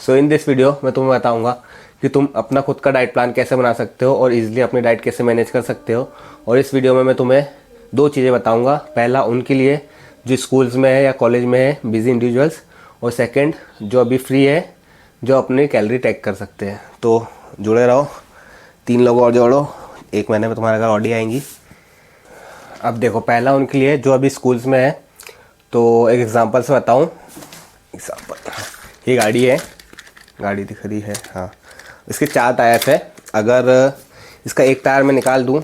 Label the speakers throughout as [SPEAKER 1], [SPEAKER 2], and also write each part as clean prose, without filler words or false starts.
[SPEAKER 1] So in this video मैं तुम्हें बताऊंगा कि तुम अपना खुद का डाइट प्लान कैसे बना सकते हो और इजीली अपनी डाइट कैसे मैनेज कर सकते हो। और इस वीडियो में मैं तुम्हें दो चीज़ें बताऊंगा। पहला उनके लिए जो स्कूल्स में है या कॉलेज में है, बिजी इंडिविजुअल्स, और सेकंड जो अभी फ्री है, जो अपनी कैलोरी ट्रैक कर सकते हैं। तो जुड़े रहो, 3 लोग और जोड़ो, 1 महीने में तुम्हारे घर ऑडियो आएंगी। अब देखो, पहला उनके लिए जो अभी स्कूल्स में है, तो एक एग्जांपल से बताऊं। एग्जांपल, ये गाड़ी है, गाड़ी दिख रही है, हाँ। इसके 4 टायर है। अगर इसका एक टायर में निकाल दूं,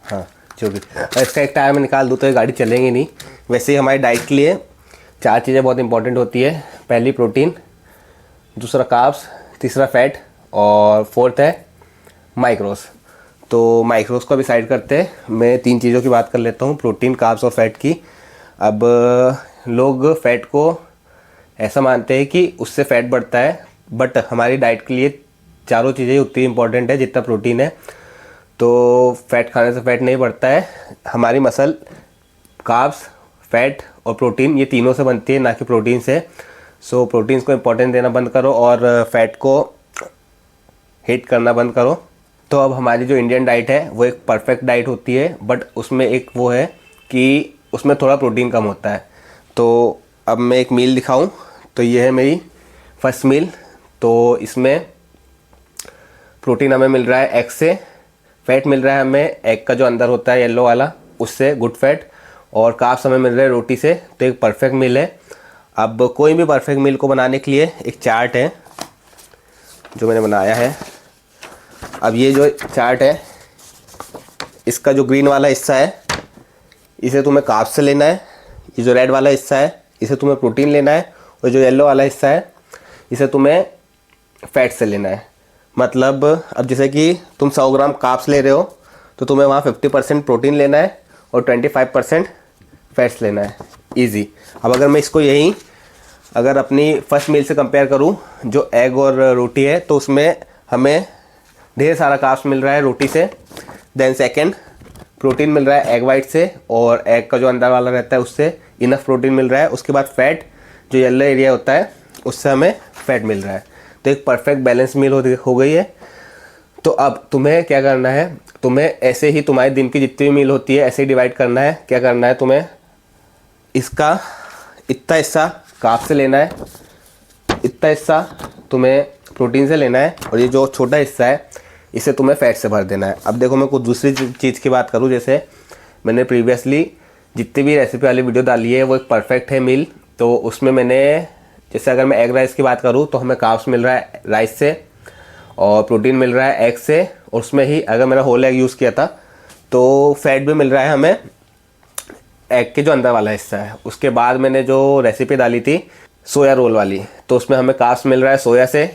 [SPEAKER 1] हाँ जो भी, इसका एक टायर में निकाल दूं तो ये गाड़ी चलेंगी नहीं। वैसे ही हमारी डाइट के लिए 4 चीज़ें बहुत इंपॉर्टेंट होती है। पहली प्रोटीन, दूसरा कार्ब्स, तीसरा फैट और फोर्थ है माइक्रोस। तो माइक्रोस को भी साइड करते हैं। मैं 3 चीज़ों की बात कर लेता हूँ, प्रोटीन, कार्ब्स और फैट की। अब लोग फैट को ऐसा मानते हैं कि उससे फैट बढ़ता है, बट हमारी डाइट के लिए चारों चीज़ें उतनी इंपॉर्टेंट है जितना प्रोटीन है। तो फैट खाने से फैट नहीं बढ़ता है। हमारी मसल कार्ब्स, फैट और प्रोटीन, ये तीनों से बनती है, ना कि प्रोटीन से। सो प्रोटीन्स को इम्पोर्टेंस देना बंद करो और फैट को हेट करना बंद करो। तो अब हमारी जो इंडियन डाइट है वो एक परफेक्ट डाइट होती है, बट उसमें एक वो है कि उसमें थोड़ा प्रोटीन कम होता है। तो अब मैं एक मील दिखाऊं, तो ये है मेरी फर्स्ट मील। तो इसमें प्रोटीन हमें मिल रहा है एग से, फैट मिल रहा है हमें एग का जो अंदर होता है येलो वाला, उससे, गुड फैट, और कार्ब्स हमें मिल रहे हैं रोटी से। तो एक परफेक्ट मील है। अब कोई भी परफेक्ट मील को बनाने के लिए एक चार्ट है जो मैंने बनाया है। अब ये जो चार्ट है, इसका जो ग्रीन वाला हिस्सा है इसे तुम्हें कार्ब्स से लेना है, ये जो रेड वाला हिस्सा है इसे तुम्हें प्रोटीन लेना है, और जो येलो वाला हिस्सा है इसे तुम्हें फैट से लेना है। मतलब अब जैसे कि तुम 100 ग्राम कार्ब्स ले रहे हो तो तुम्हें वहाँ 50% प्रोटीन लेना है और 25% फैट्स लेना है। ईजी। अब अगर मैं इसको यही अगर अपनी फर्स्ट मील से कंपेयर करूँ, जो एग और रोटी है, तो उसमें हमें ढेर सारा कार्ब्स मिल रहा है रोटी से। देन सेकंड, प्रोटीन मिल रहा है एग वाइट से, और एग का जो अंदर वाला रहता है उससे इनफ प्रोटीन मिल रहा है। उसके बाद फैट, जो येलो एरिया होता है उससे हमें फैट मिल रहा है। तो एक परफेक्ट बैलेंस मील हो गई है। तो अब तुम्हें क्या करना है, तुम्हें ऐसे ही तुम्हारे दिन की जितनी भी मील होती है ऐसे ही डिवाइड करना है। क्या करना है, तुम्हें इसका इतना हिस्सा कार्ब्स से लेना है, इतना हिस्सा तुम्हें प्रोटीन से लेना है, और ये जो छोटा हिस्सा है इसे तुम्हें फैट से भर देना है। अब देखो, मैं कुछ दूसरी चीज़ की बात करूँ, जैसे मैंने प्रीवियसली जितनी भी रेसिपी वाली वीडियो डाली है वो एक परफेक्ट है मील। तो उसमें मैंने, जैसे अगर मैं एग राइस की बात करूँ तो हमें कार्ब्स मिल रहा है राइस से और प्रोटीन मिल रहा है एग से, और उसमें ही अगर मैंने होल एग यूज़ किया था तो फैट भी मिल रहा है हमें एग के जो अंदर वाला हिस्सा है। उसके बाद मैंने जो रेसिपी डाली थी सोया रोल वाली, तो उसमें हमें कार्ब्स मिल रहा है सोया से,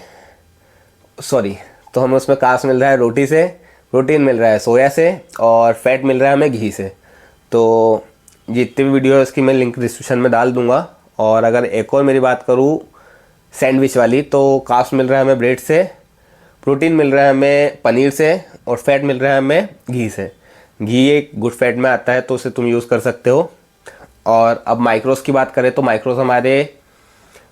[SPEAKER 1] तो हमें उसमें कार्ब्स मिल रहा है रोटी से, प्रोटीन मिल रहा है सोया से, और फैट मिल रहा है हमें घी से। तो जितनी भी वीडियो है उसकी मैं लिंक डिस्क्रिप्शन में डाल दूंगा। और अगर एक और मेरी बात करूँ सैंडविच वाली, तो कार्ब्स मिल रहा है हमें ब्रेड से, प्रोटीन मिल रहा है हमें पनीर से, और फैट मिल रहा है हमें घी से। घी एक गुड फैट में आता है तो उसे तुम यूज़ कर सकते हो। और अब माइक्रोस की बात करें तो माइक्रोस हमारे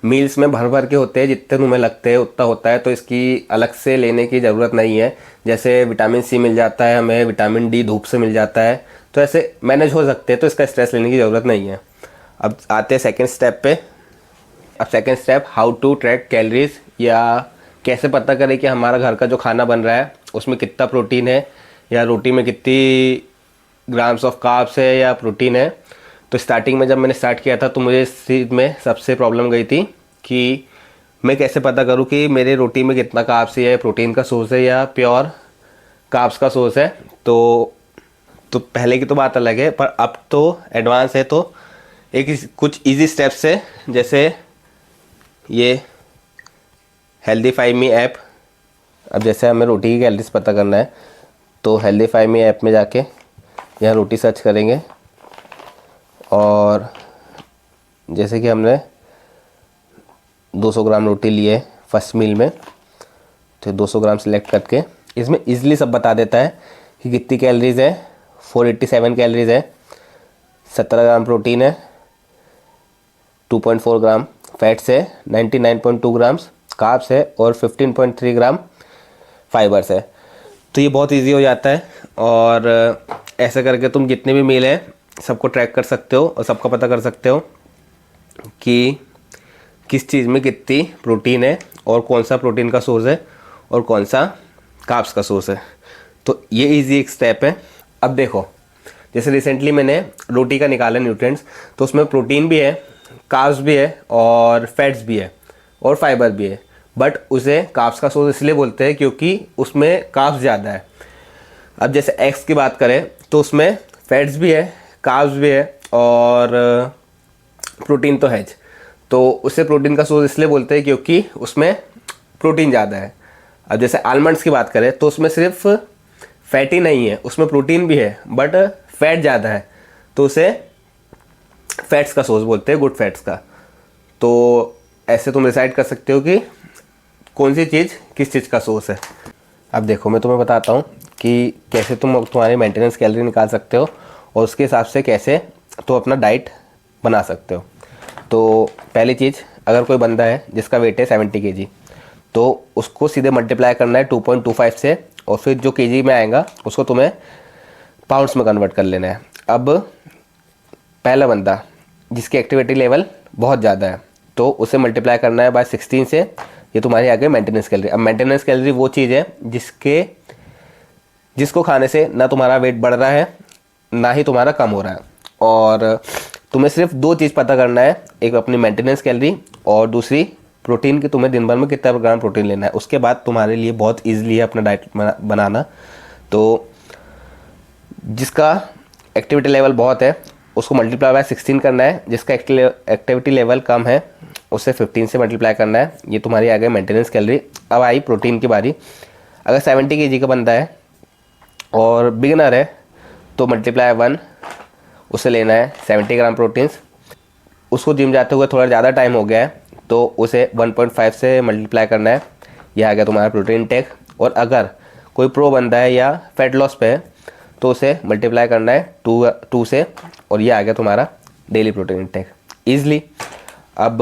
[SPEAKER 1] मील्स में भर भर के होते हैं, जितने तुम्हें लगते हैं उतना होता है, तो इसकी अलग से लेने की ज़रूरत नहीं है। जैसे विटामिन सी मिल जाता है हमें, विटामिन डी धूप से मिल जाता है, तो ऐसे मैनेज हो सकते हैं, तो इसका स्ट्रेस लेने की ज़रूरत नहीं है। अब आते हैं सेकंड स्टेप पे। अब second step, how to track calories, या कैसे पता करें कि हमारा घर का जो खाना बन रहा है उसमें कितना प्रोटीन है, या रोटी में कितनी ग्राम्स ऑफ कार्ब्स है या प्रोटीन है। तो स्टार्टिंग में जब मैंने स्टार्ट किया था तो मुझे इस चीज़ में सबसे प्रॉब्लम गई थी कि मैं कैसे पता करूं कि मेरे रोटी में कितना कार्ब्स है, प्रोटीन का सोर्स है या प्योर कार्ब्स का सोर्स है। तो पहले की तो बात अलग है, पर अब तो एडवांस है। तो एक कुछ इजी स्टेप्स है, जैसे ये हेल्दीफाई मी ऐप। अब जैसे हमें रोटी की कैलोरीज पता करना है तो हेल्दीफाई मी ऐप में जाके यहाँ रोटी सर्च करेंगे, और जैसे कि हमने 200 ग्राम रोटी ली है फर्स्ट मील में, तो 200 ग्राम सेलेक्ट करके इसमें इजीली सब बता देता है कि कितनी कैलोरीज है। 487 कैलोरीज है, 17 ग्राम प्रोटीन है, 2.4 ग्राम फैट्स है, 99.2 ग्राम्स कार्ब्स है और 15.3 ग्राम फाइबर्स है। तो ये बहुत इजी हो जाता है और ऐसे करके तुम जितने भी मील हैं सबको ट्रैक कर सकते हो और सबका पता कर सकते हो कि किस चीज़ में कितनी प्रोटीन है और कौन सा प्रोटीन का सोर्स है और कौन सा कार्ब्स का सोर्स है। तो ये इजी एक स्टेप है। अब देखो, जैसे रिसेंटली मैंने रोटी का निकाला न्यूट्रिएंट्स, तो उसमें प्रोटीन भी है, कार्ब्स भी है और फैट्स भी है और फाइबर भी है, बट उसे कार्ब्स का सोर्स इसलिए बोलते हैं क्योंकि उसमें कार्ब्स ज़्यादा है। अब जैसे एग्स की बात करें तो उसमें फैट्स भी है, कार्ब्स भी है और प्रोटीन तो है। तो उसे प्रोटीन का सोर्स इसलिए बोलते हैं क्योंकि उसमें प्रोटीन ज़्यादा है। अब जैसे आलमंड्स की बात करें तो उसमें सिर्फ फैट ही नहीं है, उसमें प्रोटीन भी है बट फैट ज़्यादा है, तो उसे फैट्स का सोर्स बोलते हैं, गुड फैट्स का। तो ऐसे तुम डिसाइड कर सकते हो कि कौन सी चीज़ किस चीज़ का सोर्स है। अब देखो, मैं तुम्हें बताता हूँ कि कैसे तुम तुम्हारी मेंटेनेंस कैलोरी निकाल सकते हो और उसके हिसाब से कैसे तुम अपना डाइट बना सकते हो। तो पहली चीज़, अगर कोई बंदा है जिसका वेट है 70 kg, तो उसको सीधे मल्टीप्लाई करना है 2.25 से और फिर जो केजी में आएगा उसको तुम्हें पाउंड्स में कन्वर्ट कर लेना है। अब पहला बंदा जिसकी एक्टिविटी लेवल बहुत ज़्यादा है तो उसे मल्टीप्लाई करना है बाय 16 से, ये तुम्हारी आ गई मेंटेनेंस कैलोरी। अब मेंटेनेंस कैलोरी वो चीज़ है जिसको खाने से ना तुम्हारा वेट बढ़ रहा है ना ही तुम्हारा कम हो रहा है, और तुम्हें सिर्फ दो चीज़ पता करना है, एक अपनी मेंटेनेंस कैलोरी और दूसरी प्रोटीन की तुम्हें दिन भर में कितना ग्राम प्रोटीन लेना है। उसके बाद तुम्हारे लिए बहुत ईजिली है अपना डाइट बनाना। तो जिसका एक्टिविटी लेवल बहुत है उसको मल्टीप्लाई बाय 16 करना है, जिसका एक्टिविटी लेवल कम है उसे 15 से मल्टीप्लाई करना है। ये तुम्हारी आ गई मेंटेनेंस कैलोरी। अब आई प्रोटीन की बारी। अगर 70 kg का बंदा है और बिगिनर है तो मल्टीप्लाई 1 उसे लेना है 70 ग्राम प्रोटीन्स। उसको जिम जाते हुए थोड़ा ज़्यादा टाइम हो गया है तो उसे 1.5 से मल्टीप्लाई करना है। यह आ गया तुम्हारा प्रोटीन इंटेक। और अगर कोई प्रो बंदा है या फैट लॉस पे है तो उसे मल्टीप्लाई करना है 2 से, और ये आ गया तुम्हारा डेली प्रोटीन इंटेक ईजिली। अब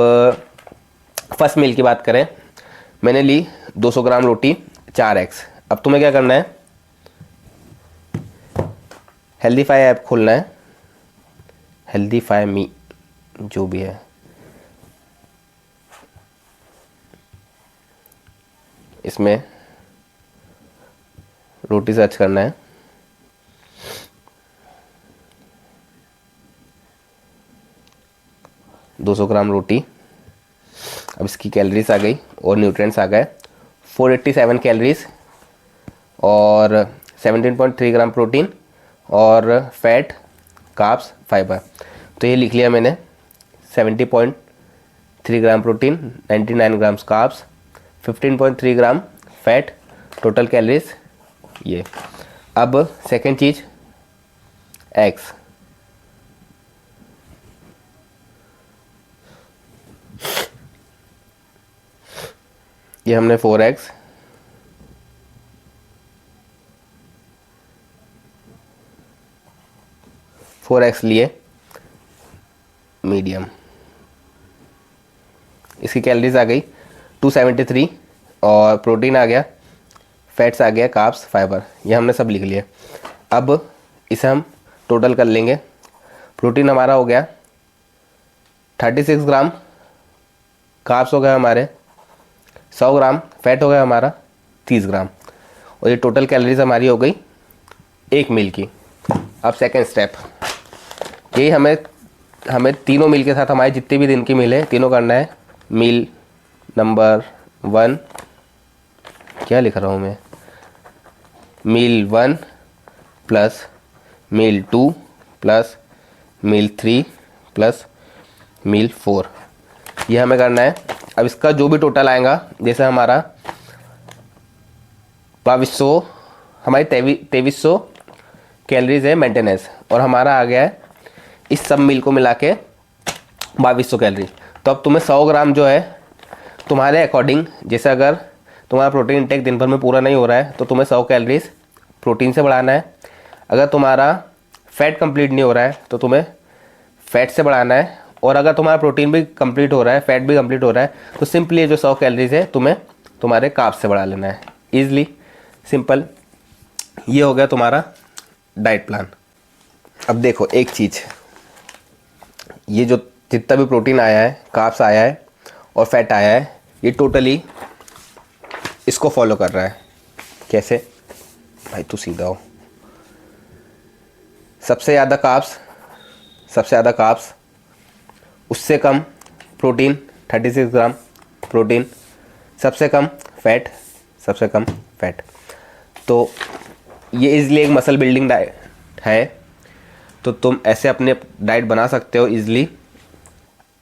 [SPEAKER 1] फर्स्ट मील की बात करें, मैंने ली 200 ग्राम रोटी, 4 एग्स। अब तुम्हें क्या करना है, हेल्दीफाई ऐप खोलना है, हेल्दीफाई मी जो भी है, इसमें रोटी सर्च करना है। $200 ग्राम रोटी। अब इसकी कैलोरीज आ गई और न्यूट्रिएंट्स आ गए 487 कैलोरीज और 17.3 ग्राम प्रोटीन और फैट, कार्ब्स, फाइबर। तो ये लिख लिया मैंने, 70.3 ग्राम प्रोटीन, 99 ग्राम्स कार्ब्स, 15.3 ग्राम फैट, टोटल कैलोरीज ये। अब सेकेंड चीज़, एग्स। ये हमने 4 एग्स, लिए मीडियम। इसकी कैलोरीज आ गई 273 और प्रोटीन आ गया, फैट्स आ गया, कार्ब्स, फाइबर, ये हमने सब लिख लिया। अब इसे हम टोटल कर लेंगे। प्रोटीन हमारा हो गया 36 ग्राम, कार्ब्स हो गया हमारे 100 ग्राम, फैट हो गया हमारा 30 ग्राम, और ये टोटल कैलोरीज हमारी हो गई एक मील की। अब सेकेंड स्टेप, यही हमें तीनों मील के साथ हमारे जितने भी दिन की मील है तीनों करना है। मील नंबर 1, क्या लिख रहा हूँ मैं, मील 1 प्लस मील 2 प्लस मील 3 प्लस मील 4, ये हमें करना है। अब इसका जो भी टोटल आएगा, जैसे हमारा 2200, हमारी 2300 कैलोरीज है मेंटेनेंस, और हमारा आ गया है इस सब मील को मिला के 2200 कैलोरी। तो अब तुम्हें 100 ग्राम जो है तुम्हारे अकॉर्डिंग, जैसे अगर तुम्हारा प्रोटीन इंटेक दिन भर में पूरा नहीं हो रहा है तो तुम्हें 100 कैलोरीज प्रोटीन से बढ़ाना है। अगर तुम्हारा फैट कंप्लीट नहीं हो रहा है तो तुम्हें फैट से बढ़ाना है, और अगर तुम्हारा प्रोटीन भी कंप्लीट हो रहा है, फैट भी कंप्लीट हो रहा है, तो सिंपली ये जो 100 कैलोरीज है तुम्हें तुम्हारे कार्ब्स से बढ़ा लेना है। ईजिली, सिंपल, ये हो गया तुम्हारा डाइट प्लान। अब देखो एक चीज़, ये जो जितना भी प्रोटीन आया है, कार्ब्स आया है और फैट आया है, ये टोटली इसको फॉलो कर रहा है। कैसे भाई, तू सीधा हो। सबसे ज़्यादा कार्ब्स, उससे कम प्रोटीन, 36 ग्राम प्रोटीन, सबसे कम फैट, तो ये इज़िली एक मसल बिल्डिंग डाइट है। तो तुम ऐसे अपने डाइट बना सकते हो इजीली।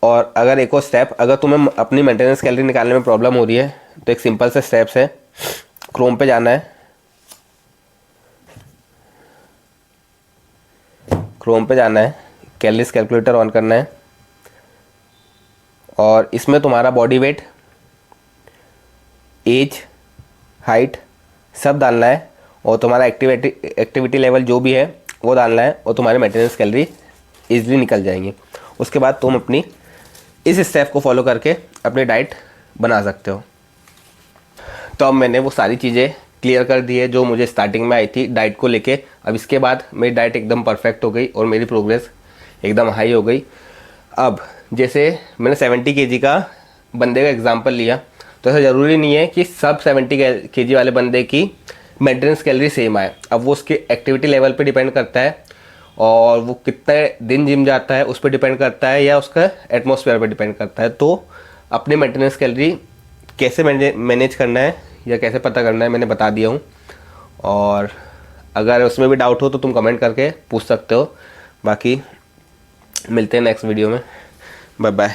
[SPEAKER 1] और अगर एक और स्टेप, अगर तुम्हें अपनी मेंटेनेंस कैलोरी निकालने में प्रॉब्लम हो रही है, तो एक सिंपल से स्टेप्स है। क्रोम पे जाना है, कैलोरीज कैलकुलेटर ऑन करना है, और इसमें तुम्हारा बॉडी वेट, एज, हाइट सब डालना है, और तुम्हारा एक्टिविटी लेवल जो भी है वो डालना है, और तुम्हारी मेंटेनेंस कैलोरी ईजिली निकल जाएंगी। उसके बाद तुम अपनी इस स्टेप को फॉलो करके अपनी डाइट बना सकते हो। तो अब मैंने वो सारी चीज़ें क्लियर कर दी है जो मुझे स्टार्टिंग में आई थी डाइट को लेके। अब इसके बाद मेरी डाइट एकदम परफेक्ट हो गई और मेरी प्रोग्रेस एकदम हाई हो गई। अब जैसे मैंने 70 केजी का बंदे का एग्जांपल लिया, तो ऐसा ज़रूरी नहीं है कि सब 70 केजी वाले बंदे की मेंटेनेंस कैलोरी सेम आए। अब वो उसके एक्टिविटी लेवल पे डिपेंड करता है, और वो कितने दिन जिम जाता है उस पर डिपेंड करता है, या उसका एटमॉस्फेयर पर डिपेंड करता है। तो अपनी मेंटेनेंस कैलोरी कैसे मैनेज करना है या कैसे पता करना है मैंने बता दिया हूँ। और अगर उसमें भी डाउट हो तो तुम कमेंट करके पूछ सकते हो। बाकी मिलते हैं नेक्स्ट वीडियो में। Bye bye.